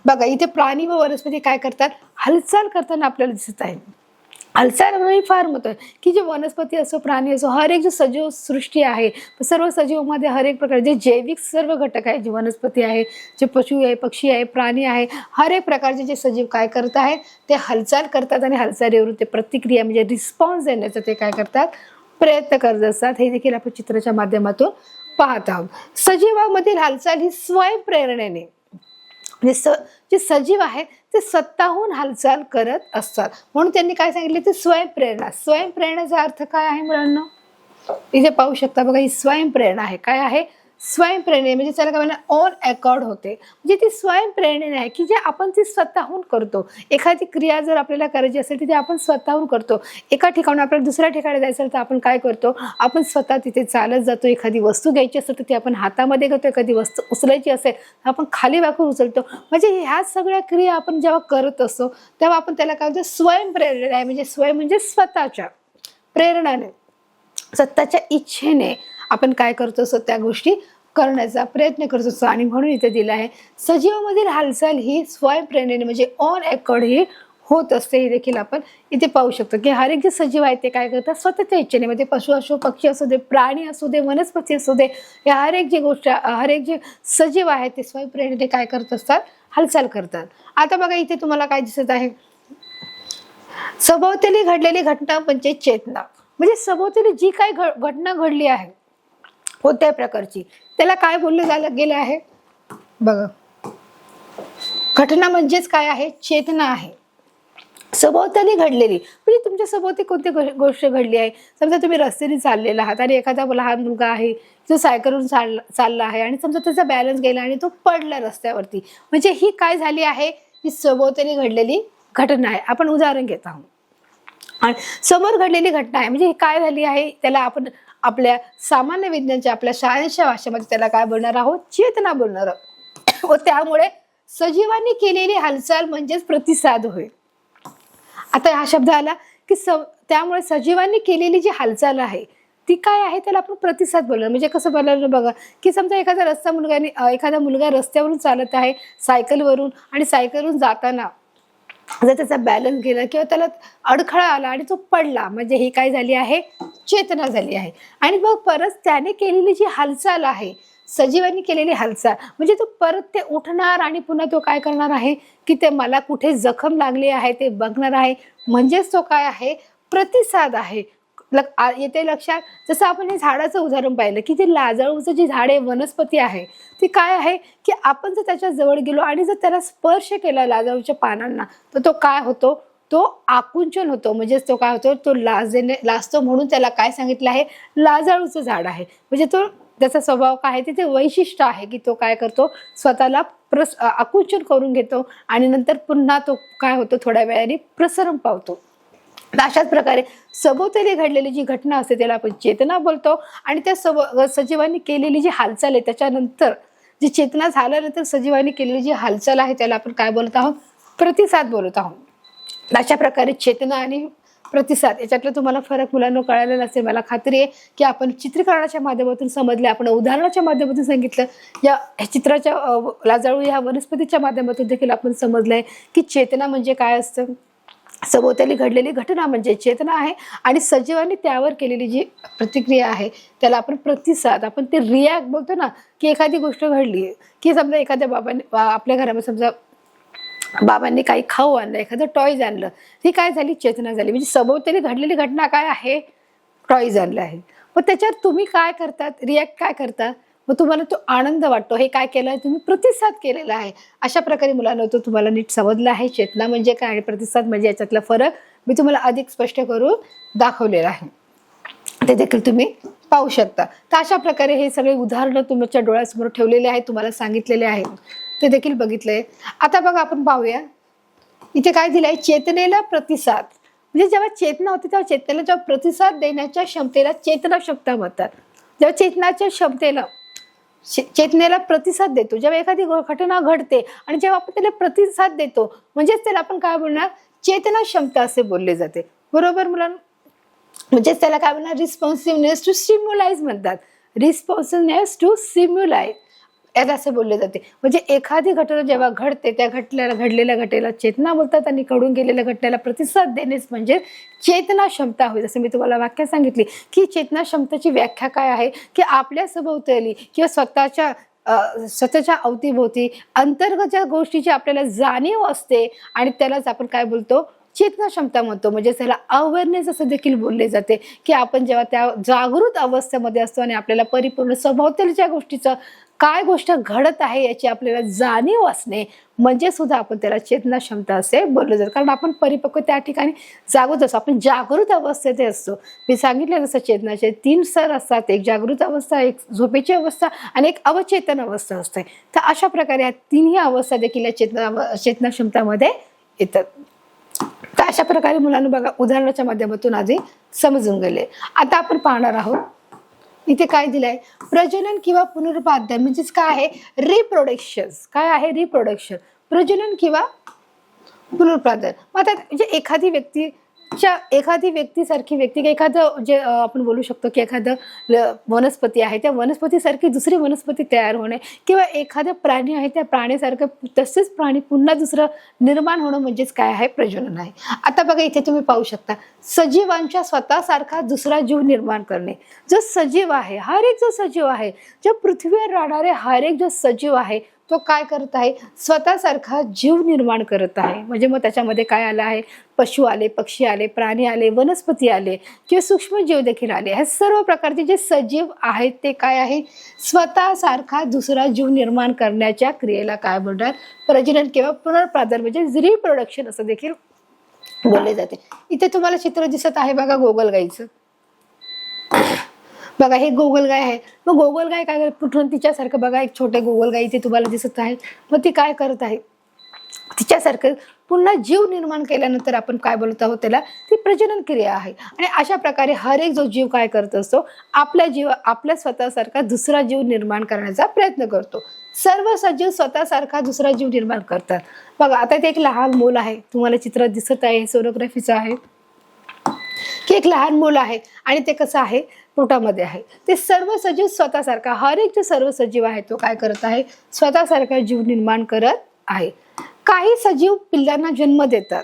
बघा इथे प्राणी व वनस्पती काय करतात, हालचाल करताना आपल्याला दिसत आहे. हालचाल म्हणजे फार महत्त्व आहे की जे वनस्पती असो, प्राणी असो, हर एक जो सजीव सृष्टी आहे, सर्व सजीवामध्ये हर एक प्रकार जे जैविक सर्व घटक आहे, जे वनस्पती आहे, जे पशु आहे, पक्षी आहे, प्राणी आहे, हर एक प्रकारचे जे सजीव काय करत आहेत, ते हालचाल करतात आणि हालचालीवरून ते प्रतिक्रिया म्हणजे रिस्पॉन्स देण्याचा ते काय करतात, प्रयत्न करत असतात. हे देखील आपण चित्राच्या माध्यमातून पाहत आहोत. सजीवामधील हालचाल ही स्वयंप्रेरणेने, म्हणजे जे सजीव आहेत ते स्वतःहून हालचाल करत असतात. म्हणून त्यांनी काय सांगितले, ते स्वयंप्रेरणा. स्वयंप्रेरणेचा अर्थ काय आहे मुलांना, इथे पाहू शकता बघा, ही स्वयंप्रेरणा आहे. काय आहे, स्वयंप्रेरणे म्हणजे त्याला काय म्हणतात, ऑन अकॉर्ड होते. म्हणजे ती स्वयंप्रेरणेने आहे की जे आपण ती स्वतःहून करतो. एखादी क्रिया जर आपल्याला करायची असेल तर ती आपण स्वतःहून करतो. एका ठिकाणून आपल्याला दुसऱ्या ठिकाणी जायचं तर आपण काय करतो, आपण स्वतः तिथे चालत जातो. एखादी वस्तू घ्यायची असेल तर ती आपण हातामध्ये घेतो, एखादी वस्तू उचलायची असेल तर आपण खाली वाकून उचलतो. म्हणजे ह्या सगळ्या क्रिया आपण जेव्हा करत असतो तेव्हा आपण त्याला काय म्हणतो, स्वयंप्रेरणा आहे. म्हणजे स्वयं म्हणजे स्वतःच्या प्रेरणाने, स्वतःच्या इच्छेने आपण काय करतो असतो, त्या गोष्टी करण्याचा प्रयत्न करत असतो. आणि म्हणून इथे दिलं आहे, सजीवामधील हालचाल ही स्वयंप्रेरणेने म्हणजे ऑन अकॉर्ड ही होत असते. हे देखील आपण इथे पाहू शकतो की हर एक जे सजीव आहेत ते काय करतात, स्वतःच्या इच्छेने, म्हणजे पशु असो, पक्षी असू दे, प्राणी असू दे, वनस्पती असू दे, या हर एक जी गोष्ट, हर एक जे सजीव आहेत ते स्वयंप्रेरणेने काय करत असतात, हालचाल करतात. आता बघा इथे तुम्हाला काय दिसत आहे, सभोवताली घडलेली घटना म्हणजे चेतना. म्हणजे सभोवताली जी काही घटना घडली आहे कोणत्या प्रकारची, त्याला काय बोललं गेलं आहे बघा, घटना म्हणजेच काय आहे, चेतना आहे. सभोवताली घडलेली म्हणजे तुमच्या सभोवती कोणती गोष्ट घडली आहे. समजा तुम्ही रस्त्याने चाललेला आहात आणि एखादा लहान मुलगा आहे जो सायकलवरून चालला आहे आणि समजा त्याचा बॅलन्स गेला आणि तो पडला रस्त्यावरती. म्हणजे ही काय झाली आहे, ही सभोवताली घडलेली घटना आहे. आपण उदाहरण घेत आहोत आणि समोर घडलेली घटना आहे. म्हणजे ही काय झाली आहे, त्याला आपण आपल्या सामान्य विज्ञानच्या, आपल्या शाळेच्या भाषेमध्ये त्याला काय बोलणार आहोत, चेतना बोलणार आहोत. व त्यामुळे सजीवांनी केलेली हालचाल म्हणजेच प्रतिसाद होय. आता हा शब्द आला की त्यामुळे सजीवांनी केलेली जी हालचाल आहे ती काय आहे त्याला आपण प्रतिसाद बोलणार. म्हणजे कसं बोलणार बघा, की समजा एखादा मुलगा रस्त्यावरून चालत आहे सायकलवरून, आणि सायकलवरून जाताना जर त्याचा बॅलन्स गेला किंवा त्याला अडखळा आला आणि तो पडला, म्हणजे ही काय झाली आहे, चेतना झाली आहे. आणि मग परत त्याने केलेली जी हालचाल आहे, सजीवांनी केलेली हालचाल, म्हणजे तो परत ते उठणार आणि पुन्हा तो काय करणार आहे की ते मला कुठे जखम लागली आहे ते बघणार आहे. म्हणजेच तो काय आहे, प्रतिसाद आहे. येते लक्षात. जसं आपण हे झाडाचं उदाहरण पाहिलं की ते लाजाळूचं जी झाडे वनस्पती आहे ती काय आहे की आपण जर त्याच्या जवळ गेलो आणि जर त्याला स्पर्श केला लाजाळूच्या पानांना, तर तो काय होतो, तो आकुंचन होतो. म्हणजेच तो काय होतो, तो लाजतो. म्हणून त्याला काय सांगितलं आहे, लाजाळूचं झाड आहे. म्हणजे तो त्याचा स्वभाव काय आहे, ते वैशिष्ट्य आहे की तो काय करतो, स्वतःला आकुंचन करून घेतो आणि नंतर पुन्हा तो काय होतो, थोड्या वेळाने प्रसरण पावतो. अशाच प्रकारे सभोवताली घडलेली जी घटना असते त्याला आपण चेतना बोलतो. आणि त्या सजीवांनी केलेली जी हालचाल आहे, त्याच्यानंतर जी चेतना झाल्यानंतर सजीवांनी केलेली जी हालचाल आहे त्याला आपण काय बोलत आहोत, प्रतिसाद बोलत आहोत. अशा प्रकारे चेतना आणि प्रतिसाद याच्यातला तुम्हाला फरक मुलांना कळालेला असेल. मला खात्री आहे की आपण चित्रीकरणाच्या माध्यमातून समजले, आपण उदाहरणाच्या माध्यमातून सांगितलं, या चित्राच्या लाजाळू या वनस्पतीच्या माध्यमातून देखील आपण समजलंय की चेतना म्हणजे काय असतं. सभोवताली घडलेली घटना म्हणजे चेतना आहे, आणि सजीवांनी त्यावर केलेली जी प्रतिक्रिया आहे त्याला आपण प्रतिसाद, आपण ते रिॲक्ट बोलतो ना, की एखादी गोष्ट घडली की समजा एखाद्या आपल्या घरामध्ये समजा बाबांनी काही खाऊ आणलं, एखादं टॉयज आणलं, ती काय झाली, चेतना झाली. म्हणजे सभोवताली घडलेली घटना काय आहे, टॉयज आणलं आहे. मग त्याच्यावर तुम्ही काय करतात, रिॲक्ट काय करता, मग तुम्हाला तो आनंद वाटतो. हे काय केलं आहे, तुम्ही प्रतिसाद केलेला आहे. अशा प्रकारे मुलांना तो तुम्हाला नीट समजला आहे. चेतना म्हणजे काय आणि प्रतिसाद म्हणजे याच्यातला फरक मी तुम्हाला अधिक स्पष्ट करून दाखवलेला आहे, ते देखील तुम्ही पाहू शकता. तर अशा प्रकारे हे सगळे उदाहरणं तुमच्या डोळ्यासमोर ठेवलेले आहेत, तुम्हाला सांगितलेले आहे, ते देखील बघितलंय. आता बघा आपण पाहूया, इथे काय दिलंय, चेतनेला प्रतिसाद. म्हणजे जेव्हा चेतना होते तेव्हा चेतनेला जेव्हा प्रतिसाद देण्याच्या क्षमतेला चेतना क्षमता म्हणतात. जेव्हा चेतनेला प्रतिसाद देतो, जेव्हा एखादी घटना घडते आणि जेव्हा आपण त्याला प्रतिसाद देतो, म्हणजेच त्याला आपण काय बोलणार, चेतना क्षमता असे बोलले जाते. बरोबर मुलांना. म्हणजेच त्याला काय बोलणार, रिस्पॉन्सिव्हनेस टू स्टिम्युलाइज म्हणतात. रिस्पॉन्सिव्हनेस टू स्टिम्युलाइज याला असे बोलले जाते. म्हणजे एखादी घटना जेव्हा घडते त्या घडलेल्या घटनेला चेतना बोलतात, आणि घडून गेलेल्या घटनेला प्रतिसाद देणेच म्हणजे चेतना क्षमता होय. जसं मी तुम्हाला वाक्य सांगितली की चेतना क्षमतेची व्याख्या काय आहे, की आपल्या सभोवताली किंवा स्वतःच्या अवतीभोवती अंतर्गत ज्या गोष्टीची आपल्याला जाणीव असते, आणि त्यालाच आपण काय बोलतो, चेतना क्षमता म्हणतो. म्हणजे त्याला अवेअरनेस असं देखील बोलले जाते, की आपण जेव्हा त्या जागृत अवस्थेमध्ये असतो आणि आपल्याला परिपूर्ण सभोवतालच्या गोष्टीचं काय गोष्ट घडत आहे याची आपल्याला जाणीव असणे, म्हणजे सुद्धा आपण त्याला चेतना क्षमता असे बोलले जातं. कारण आपण परिपक्व त्या ठिकाणी जागृत असतो, आपण जागृत अवस्थेत असतो. मी सांगितलं जसं चेतनाचे 3 स्तर असतात, एक जागृत अवस्था, एक झोपेची अवस्था आणि एक अवचेतन अवस्था असते. तर अशा प्रकारे या तिन्ही अवस्था देखील या चेतना क्षमतामध्ये येतात. तर अशा प्रकारे मुलांना बघा उदाहरणाच्या माध्यमातून आधी समजून गेले. आता आपण पाहणार आहोत, इथे काय दिलंय, प्रजनन किंवा पुनरुत्पादन म्हणजेच काय आहे, रिप्रोडक्शन. काय आहे, रिप्रोडक्शन, प्रजनन किंवा पुनरुत्पादन. मग आता म्हणजे एखादी व्यक्तीसारखी व्यक्ती, एखादं जे आपण बोलू शकतो की एखादं वनस्पती आहे, त्या वनस्पतीसारखी दुसरी वनस्पती तयार होणे, किंवा एखादं प्राणी आहे त्या प्राणीसारखं तसेच प्राणी पुन्हा दुसरं निर्माण होणं, म्हणजेच काय आहे, प्रजनन आहे. आता बघा इथे तुम्ही पाहू शकता, सजीवांच्या स्वतःसारखा दुसरा जीव निर्माण करणे. जो सजीव आहे, हर एक जो सजीव आहे, जो पृथ्वीवर राहणारे हर एक जो सजीव आहे, तो काय करत आहे, स्वतःसारखा जीव निर्माण करत आहे. म्हणजे मग त्याच्यामध्ये काय आलं आहे, पशु आले, पक्षी आले, प्राणी आले, वनस्पती आले, किंवा सूक्ष्म जीव देखील आले. हे सर्व प्रकारचे जे सजीव आहेत ते काय आहे, स्वतःसारखा दुसरा जीव निर्माण करण्याच्या क्रियेला काय म्हणतात, प्रजनन किंवा पुनरुत्पादन म्हणजे रिप्रोडक्शन असं देखील बोलले जाते. इथे तुम्हाला चित्र दिसत आहे बघा गोगलगाईचं. बघा हे गोगलगाय आहे. मग गोगलगाय काय करत, कुठून तिच्यासारखं बघा एक छोटे गोगलगाय इथे तुम्हाला दिसत आहे. मग ती काय करत आहे, तिच्यासारखं पुन्हा जीव निर्माण केल्यानंतर आपण काय बोलत आहोत, त्याला ती प्रजनन क्रिया आहे. आणि अशा प्रकारे हर एक जो जीव काय करत असतो, आपल्या स्वतःसारखा दुसरा जीव निर्माण करण्याचा प्रयत्न करतो. सर्व सजीव स्वतःसारखा दुसरा जीव निर्माण करतात. बघा आता ते एक लहान मूल आहे, तुम्हाला चित्र दिसत आहे, सोनोग्राफीचं आहे की एक लहान मूल आहे आणि ते कसं आहे, पोटामध्ये आहे. ते सर्व सजीव स्वतःसारखा, हर एक जो सर्व सजीव आहे तो काय करत आहे, स्वतःसारखा जीव निर्माण करत आहे. काही सजीव पिल्लांना जन्म देतात,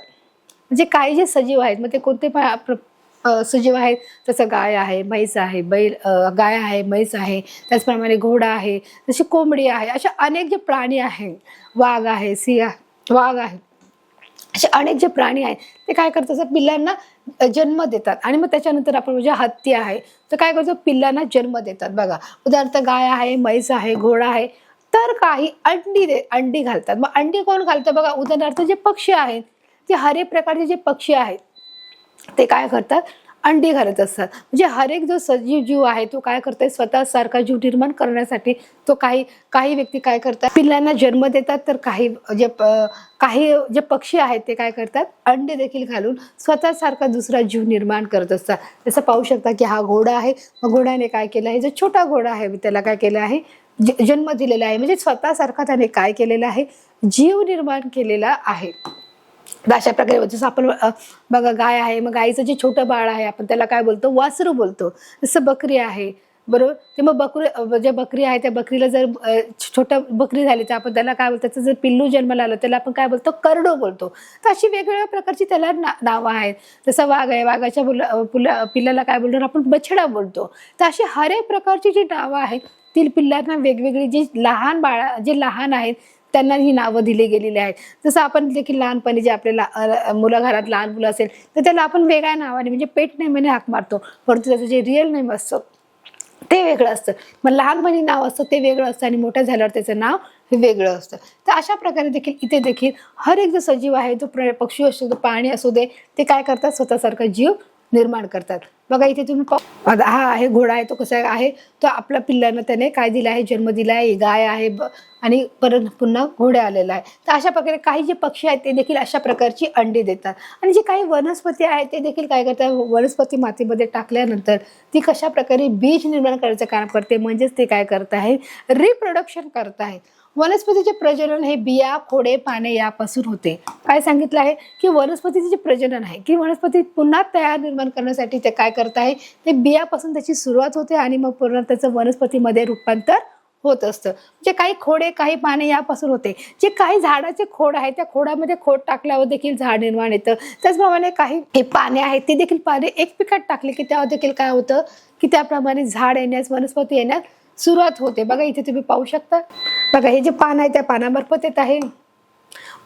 म्हणजे काही जे सजीव आहेत, मग ते कोणते सजीव आहेत, जसं गाय आहे, म्हैस आहे, गाय आहे, म्हैस आहे, त्याचप्रमाणे घोडा आहे, जशी कोंबडी आहे, अशा अनेक जे प्राणी आहेत, वाघ आहे, वाघ आहे, असे अनेक जे प्राणी आहेत ते काय करतात, पिल्लांना जन्म देतात. आणि मग त्याच्यानंतर आपण म्हणजे हत्ती आहे, तर काय करतो, पिल्लांना जन्म देतात. बघा उदाहरणार्थ गाय आहे, म्हैस आहे, घोडा आहे, तर काही अंडी घालतात. मग अंडी कोण घालतं, बघा उदाहरणार्थ जे पक्षी आहेत, ते हर एक प्रकारचे जे पक्षी आहेत ते काय करतात, अंडी घालत असतात. म्हणजे हर एक जो सजीव जीव आहे तो काय करतोय, स्वतः सारखा जीव निर्माण करण्यासाठी तो काही व्यक्ती काय करतात, पिल्लांना जन्म देतात, तर काही जे पक्षी आहेत ते काय करतात, अंडे देखील घालून स्वतः सारखा दुसरा जीव निर्माण करत असतात. जसं पाहू शकता की हा घोडा आहे, मग घोड्याने काय केलं आहे, जो छोटा घोडा आहे त्याला काय केलं आहे, जन्म दिलेला आहे. म्हणजे स्वतः सारखा त्याने काय केलेला आहे, जीव निर्माण केलेला आहे. अशा प्रकारे जसं आपण बघा गाय आहे, मग गायीचं जे छोटं बाळ आहे आपण त्याला काय बोलतो, वासरू बोलतो. जसं बकरी आहे, बरोबर, ते मग जे बकरी आहे त्या बकरीला जर छोटं बकरी झाली तर आपण त्याला काय बोलतो, त्याचं जर पिल्लू जन्माला आलं त्याला आपण काय बोलतो, करडो बोलतो. तर अशी वेगवेगळ्या प्रकारची त्याला नावं आहेत. जसं वाघ आहे, वाघाच्या पिल्लाला काय बोलतो आपण, बछडा बोलतो. तर अशी हर एक प्रकारची जी नावं आहेत ती पिल्लांना वेगवेगळी, जे लहान आहेत त्यांना ही नावं दिली गेलेली आहेत. जसं आपण देखील लहानपणी जे आपल्याला मुलं, घरात लहान मुलं असेल तर त्याला आपण वेगळ्या नावाने म्हणजे पेट नेमने हाक मारतो, परंतु त्याचं जे रिअल नेम असतं ते वेगळं असतं. मग लहानपणी नाव असतं ते वेगळं असतं आणि मोठं झाल्यावर त्याचं नाव हे वेगळं असतं. तर अशा प्रकारे देखील इथे देखील हर एक जो सजीव आहे, तो पक्षी असतो, तो प्राणी असू दे, ते काय करतात, स्वतःसारखा जीव निर्माण करतात. बघा इथे तुम्ही हा आहे घोडा आहे, तो कसा आहे, तो आपल्या पिल्लांना त्याने काय दिला आहे, जन्म दिला आहे. गाय आहे आणि परत पुन्हा घोडा आलेला आहे. तर अशा प्रकारे काही जे पक्षी आहेत ते देखील अशा प्रकारची अंडी देतात. आणि जे काही वनस्पती आहेत ते देखील काय करतात, वनस्पती मातीमध्ये टाकल्यानंतर ती कशा प्रकारे बीज निर्माण करायचं काम करते, म्हणजेच ते काय करत आहे, रिप्रोडक्शन करत आहे. वनस्पतीचे प्रजनन हे बिया, खोडे, पाने यापासून होते. काय सांगितलं आहे की वनस्पतीचे जे प्रजनन आहे की वनस्पती पुन्हा तयार निर्माण करण्यासाठी ते काय करत आहे, ते बियापासून त्याची सुरुवात होते आणि मग पूर्ण त्याचं वनस्पतीमध्ये रूपांतर होत असतं. जे काही खोडे, काही पाने यापासून होते. जे काही झाडाचे खोड आहे त्या खोडामध्ये खोड टाकल्यावर देखील झाड निर्माण येतं. त्याचप्रमाणे काही हे पाने आहेत ते देखील पाने एक पिकात टाकले की तेव्हा देखील काय होतं की त्याप्रमाणे झाड येण्यास, वनस्पती येण्यास सुरुवात होते. बघा इथे तुम्ही पाहू शकता, बघा हे जे पान आहे त्या पानामार्फत येत आहे.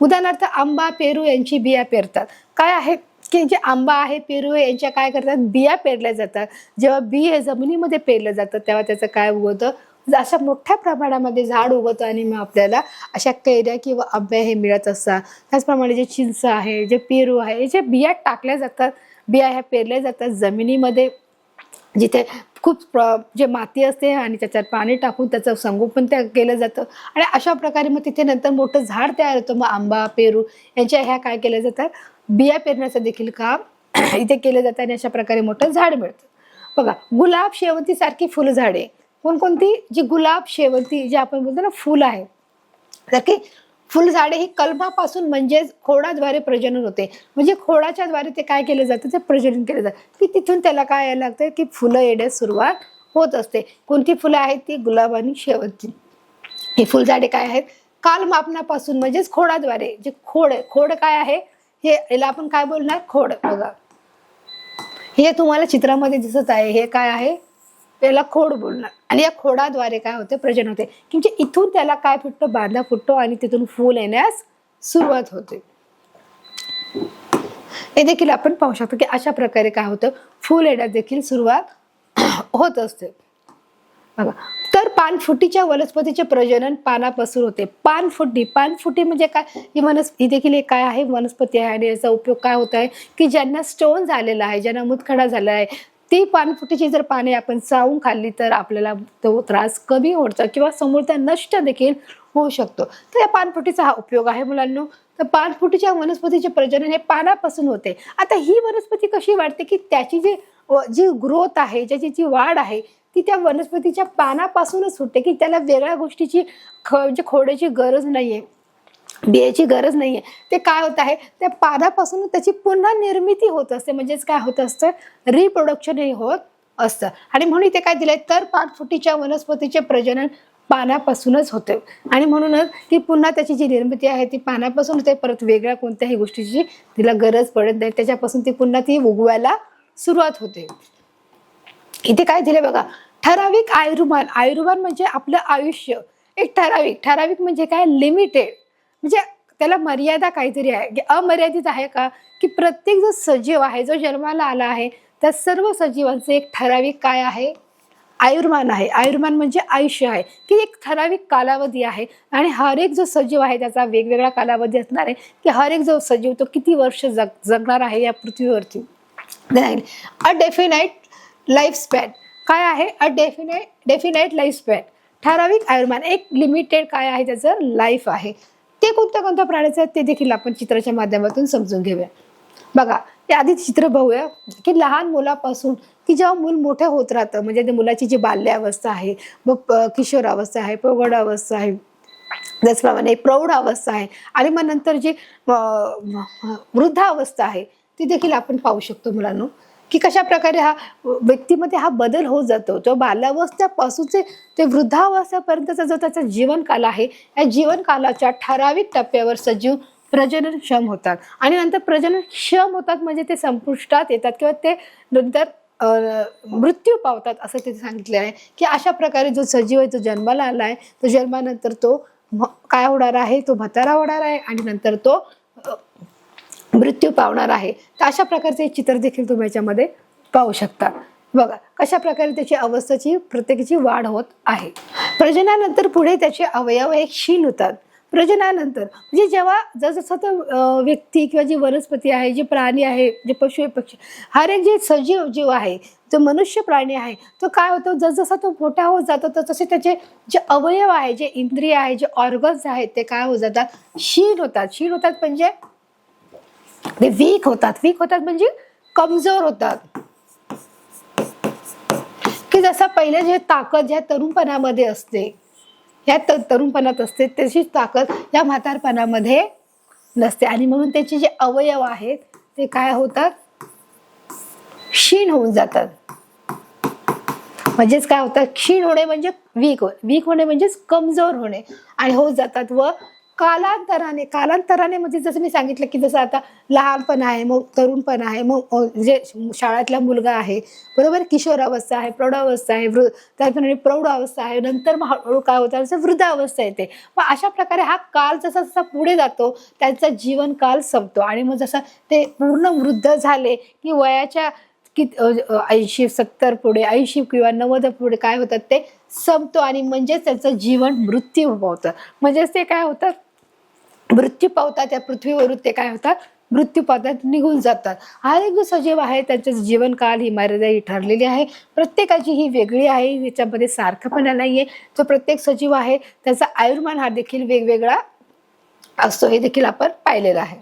उदाहरणार्थ आंबा, पेरू यांची बिया पेरतात. काय आहे की जे आंबा आहे, पेरू आहे, यांच्या काय करतात, बिया पेरल्या जातात. जेव्हा बी हे जमिनीमध्ये पेरलं जातं तेव्हा त्याचं काय उगवतं, अशा मोठ्या प्रमाणामध्ये झाड उगवतं आणि मग आपल्याला अशा कैऱ्या किंवा आंबे हे मिळत असतात. त्याचप्रमाणे जे चिंच आहे, जे पेरू आहे, जे बिया टाकल्या जातात, बिया ह्या पेरल्या जातात जमिनीमध्ये, जिथे खूप जे माती असते आणि त्याच्यात पाणी टाकून त्याचं संगोपन त्या केलं जातं. आणि अशा प्रकारे मग तिथे नंतर मोठं झाड तयार होतं. मग आंबा, पेरू यांच्या ह्या काय केल्या जातात, बिया पेरण्याचं देखील काम इथे केलं जातं आणि अशा प्रकारे मोठं झाड मिळतं. बघा गुलाब, शेवंती सारखी फुलझाडे, कोणकोणती, जी गुलाब, शेवंती जे आपण बोलतो ना फुल आहे, तर की फुलझाडे ही कलमापासून म्हणजेच खोडाद्वारे प्रजनन होते. म्हणजे खोडाच्या द्वारे ते काय केलं जातं, ते प्रजनन केलं जातं की तिथून त्याला काय यायला लागतं की फुलं येण्यास सुरुवात होत असते. कोणती फुलं आहेत, ती गुलाब आणि शेवंती. ही फुलझाडे काय आहेत, कालमापनापासून म्हणजेच खोडाद्वारे, जे खोड काय आहे, हे याला आपण काय बोलणार, खोड. बघा हे तुम्हाला चित्रामध्ये दिसत आहे, हे काय आहे, त्याला खोड बोलणार. आणि या खोडाद्वारे काय होते, प्रजनन होते. म्हणजे इथून त्याला काय फुटतो, बांधा फुटतो आणि तिथून फूल येण्यास सुरुवात होते. हे देखील आपण पाहू शकतो की अशा प्रकारे काय होतं, फूल येण्यास देखील सुरुवात होत असते. बघा तर पानफुटीच्या वनस्पतीचे प्रजनन पानापासून होते. पानफुटी म्हणजे काय, ही देखील एक काय आहे, वनस्पती आहे. आणि याचा उपयोग काय होत आहे की ज्यांना स्टोन झालेला आहे, ज्यांना मुतखडा झाला आहे, ती पानफुटीची जर पाने आपण चावून खाल्ली तर आपल्याला तो त्रास कमी होतो किंवा समोरचा नष्ट देखील होऊ शकतो. तर या पानफुटीचा हा उपयोग आहे मुलांनो. तर पानफुटीच्या वनस्पतीचे प्रजनन हे पानापासून होते. आता ही वनस्पती कशी वाढते की त्याची जी ग्रोथ आहे, ज्याची जी वाढ आहे ती त्या वनस्पतीच्या पानापासूनच सुटते, की त्याला वेगळ्या गोष्टीची म्हणजे खोडाची गरज नाहीये, बियाची गरज नाहीये. ते काय होत आहे, त्या पानापासून त्याची पुन्हा निर्मिती होत असते. म्हणजेच काय होत असतं, रिप्रोडक्शन हे होत असतं. आणि म्हणून इथे काय दिलंय, तर पानफुटीच्या वनस्पतीचे प्रजनन पानापासूनच होते. आणि म्हणूनच ती पुन्हा त्याची जी निर्मिती आहे ती पानापासून होते. परत वेगळ्या कोणत्याही गोष्टीची तिला गरज पडत नाही. त्याच्यापासून ती पुन्हा ती उगवायला सुरुवात होते. इथे काय दिले बघा, ठराविक आयुर्मान. आयुर्मान म्हणजे आपलं आयुष्य. एक ठराविक म्हणजे काय, लिमिटेड. म्हणजे त्याला मर्यादा काहीतरी आहे, की अमर्यादित आहे का, की प्रत्येक जो सजीव आहे, जो जन्माला आला आहे, त्या सर्व सजीवांचे एक ठराविक काय आहे, आयुर्मान आहे. आयुर्मान म्हणजे आयुष्य आहे, की एक ठराविक कालावधी आहे. आणि हर एक जो सजीव आहे त्याचा वेगवेगळा कालावधी असणार आहे, की हर एक जो सजीव तो किती वर्ष जगणार आहे या पृथ्वीवरती. अ डेफिनाइट लाईफ स्पॅन. काय आहे, अ डेफिनाइट लाईफ स्पॅन. ठराविक आयुर्मान, एक लिमिटेड काय आहे त्याचं लाईफ आहे. ते कोणत्या कोणत्या प्राण्याचं आहे ते देखील आपण चित्राच्या माध्यमातून समजून घेऊया. बघा, ते आधी चित्र बघूया, की लहान मुलापासून की जेव्हा मूल मोठं होत राहतं, म्हणजे ते मुलाची जी बाल्यावस्था आहे, मग किशोरावस्था आहे, प्रौढावस्था आहे, त्याचप्रमाणे प्रौढावस्था आहे, आणि मग नंतर जी वृद्धावस्था आहे ती देखील आपण पाहू शकतो मुलांनो, की कशा प्रकारे हा व्यक्तीमध्ये हा बदल होत जातो. जो बाल्यावस्थेपासूनचे ते वृद्धावस्थेपर्यंतचा जो त्याचा जीवनकाल आहे, या जीवनकालाच्या ठराविक टप्प्यावर सजीव प्रजननक्षम होतात. आणि नंतर प्रजननक्षम होतात म्हणजे ते संपुष्टात येतात, किंवा ते नंतर मृत्यू पावतात, असं ते सांगितले आहे. की अशा प्रकारे जो सजीव आहे, जो जन्माला आला आहे, तो जन्मानंतर तो काय होणार आहे, तो म्हातारा होणार आहे, आणि नंतर तो मृत्यू पावणार आहे. तर अशा प्रकारचे चित्र देखील तुम्ही याच्यामध्ये पाहू शकता. बघा कशा प्रकारे त्याची अवस्थेची प्रत्येकाची वाढ होत आहे. प्रजनानंतर पुढे त्याचे अवयव एक क्षीण होतात. प्रजनानंतर म्हणजे जेव्हा जसं तो व्यक्ती किंवा जी वनस्पती आहे, जे प्राणी आहे, जे पशु पक्षी, हर एक जे सजीव जीव आहे, जो मनुष्य प्राणी आहे, तो काय होतो, जसजसा तो मोठा होत जातो तर तसे त्याचे जे अवयव आहे, जे इंद्रिय आहे, जे ऑर्गन्स आहेत, ते काय होत जातात, क्षीण होतात. क्षीण होतात म्हणजे ते वीक होतात म्हणजे कमजोर होतात. की जसं पहिले जे ताकद ह्या तरुणपणामध्ये असते, ह्या तरुणपणात असते, त्याची ताकद या म्हातारपणामध्ये नसते. आणि म्हणून त्याचे जे अवयव आहेत ते काय होतात, क्षीण होऊन जातात. म्हणजेच काय होतात, क्षीण होणे म्हणजे वीक होणे म्हणजेच कमजोर होणे, आणि होत जातात. व कालांतराने म्हणजे जसं मी सांगितलं, की जसं आता लहानपण आहे, मग तरुणपण आहे, मग जे शाळेतला मुलगा आहे, बरोबर, किशोरावस्था आहे, प्रौढावस्था आहे, त्याप्रमाणे प्रौढावस्था आहे, नंतर मग हळूहळू काय होतं, जसं वृद्धावस्था येते. मग अशा प्रकारे हा काल जसा जसा पुढे जातो त्यांचा जीवनकाल संपतो. आणि मग जसं ते पूर्ण वृद्ध झाले की वयाच्या 80-70 पुढे, 80 किंवा 90 पुढे काय होतात, ते संपतो. आणि म्हणजेच त्यांचं जीवन मृत्यू पावतं. म्हणजेच ते काय होतं, मृत्यू पावतात या पृथ्वीवरून, ते काय होतात, मृत्यू पावतात, निघून जातात. हा एक जो सजीव आहे त्यांचे जीवनकाल ही मर्यादा ही ठरलेली आहे. प्रत्येकाची ही वेगळी आहे, याच्यामध्ये सारखंपणा नाहीये. जो प्रत्येक सजीव आहे त्याचा आयुर्मान हा देखील वेगवेगळा असतो, हे देखील आपण पाहिलेलं आहे.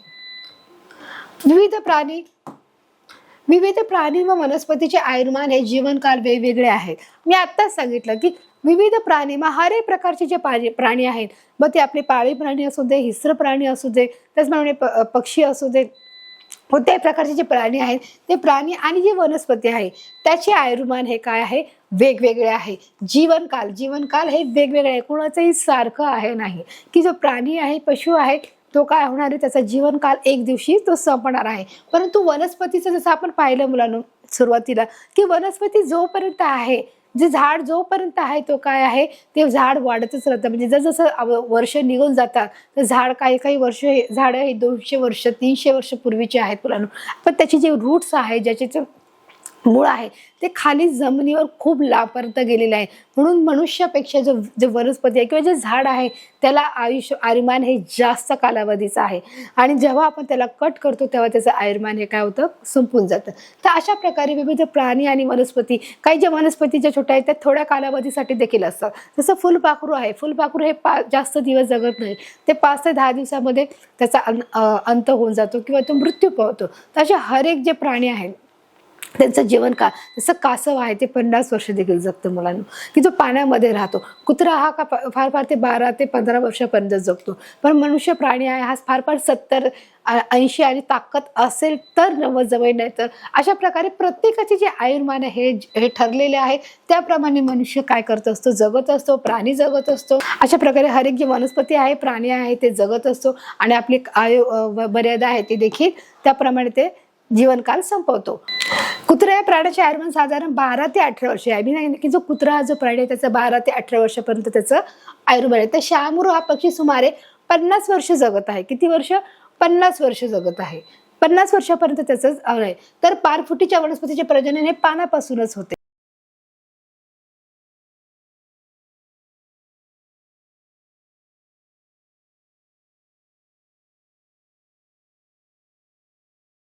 विविध प्राणी व वनस्पतीचे आयुर्मान हे जीवनकाल वेगवेगळे आहेत. मी आत्ताच सांगितलं की विविध प्राणी, मग हर एक प्रकारचे जे प्राणी आहेत, मग ते आपले पाळीव प्राणी असू दे, हिस्र प्राणी असू दे, त्याचप्रमाणे पक्षी असू दे, कोणत्याही प्रकारचे जे प्राणी आहेत ते प्राणी आणि जी वनस्पती आहे त्याचे आयुर्मान हे काय आहे, वेगवेगळे आहे. जीवनकाल हे वेगवेगळे आहे, कोणाचंही सारखं आहे नाही. की जो प्राणी आहे, पशु आहे, तो काय होणार आहे, त्याचा जीवनकाल एक दिवशी तो संपणार आहे. परंतु वनस्पतीचं जसं आपण पाहिलं मुलांनो सुरुवातीला, की वनस्पती जोपर्यंत आहे, जे झाड जोपर्यंत आहे, तो काय आहे, ते झाड वाढतच राहतं. म्हणजे जसं वर्ष निघून जातात तर झाड काही वर्ष, झाडं हे 200 वर्ष 300 वर्ष पूर्वीचे आहेत मुलांनो. पण त्याची जे रूट्स आहे, ज्याचे मूळ आहे, ते खाली जमिनीवर खूप लांबपर्यंत गेलेले आहे. म्हणून मनुष्यापेक्षा जे वनस्पती आहे किंवा जे झाड आहे त्याला आयुर्मान हे जास्त कालावधीचं आहे. आणि जेव्हा आपण त्याला कट करतो तेव्हा त्याचं आयुर्मान हे काय होतं, संपून जातं. तर अशा प्रकारे विविध प्राणी आणि वनस्पती, काही ज्या वनस्पती ज्या छोट्या आहेत त्या थोड्या कालावधीसाठी देखील असतात. जसं फुलपाखरू आहे, फुलपाखरू हे जास्त दिवस जगत नाही, ते 5 ते 10 दिवसामध्ये त्याचा अंत होऊन जातो किंवा तो मृत्यू पावतो. तर असे हर एक जे प्राणी आहेत त्यांचं जीवनकाळ जसं कासव आहे ते 50 वर्ष देखील जगतं मुलांना, की जो पाण्यामध्ये राहतो. कुत्रा हा का फार फार ते 12 ते 15 वर्षापर्यंत जगतो. पण मनुष्य प्राणी आहे हा फार फार 70 80 आणि ताकद असेल तर 90 जवळ, नाही तर अशा प्रकारे प्रत्येकाचे जे आयुर्मान आहे हे ठरलेले आहे. त्याप्रमाणे मनुष्य काय करत असतो, जगत असतो, प्राणी जगत असतो. अशा प्रकारे हर एक जे वनस्पती आहे, प्राणी आहे ते जगत असतो आणि आपली मर्यादा आहे ती देखील त्याप्रमाणे ते जीवनकाल संपवतो. कुत्रा या प्राण्याचे आयुर्मान साधारण 12 ते 18 वर्ष आहे. मी नाही की जो कुत्रा हा जो प्राणी आहे त्याचं 12 ते 18 वर्षापर्यंत त्याचं आयुर्मान आहे. तर शहामृग हा पक्षी सुमारे 50 वर्ष जगत आहे. किती वर्ष? 50 वर्ष जगत आहे. 50 वर्षापर्यंत त्याचं आहे. तर पारफुटीच्या वनस्पतीचे प्रजनन हे पानापासूनच होते.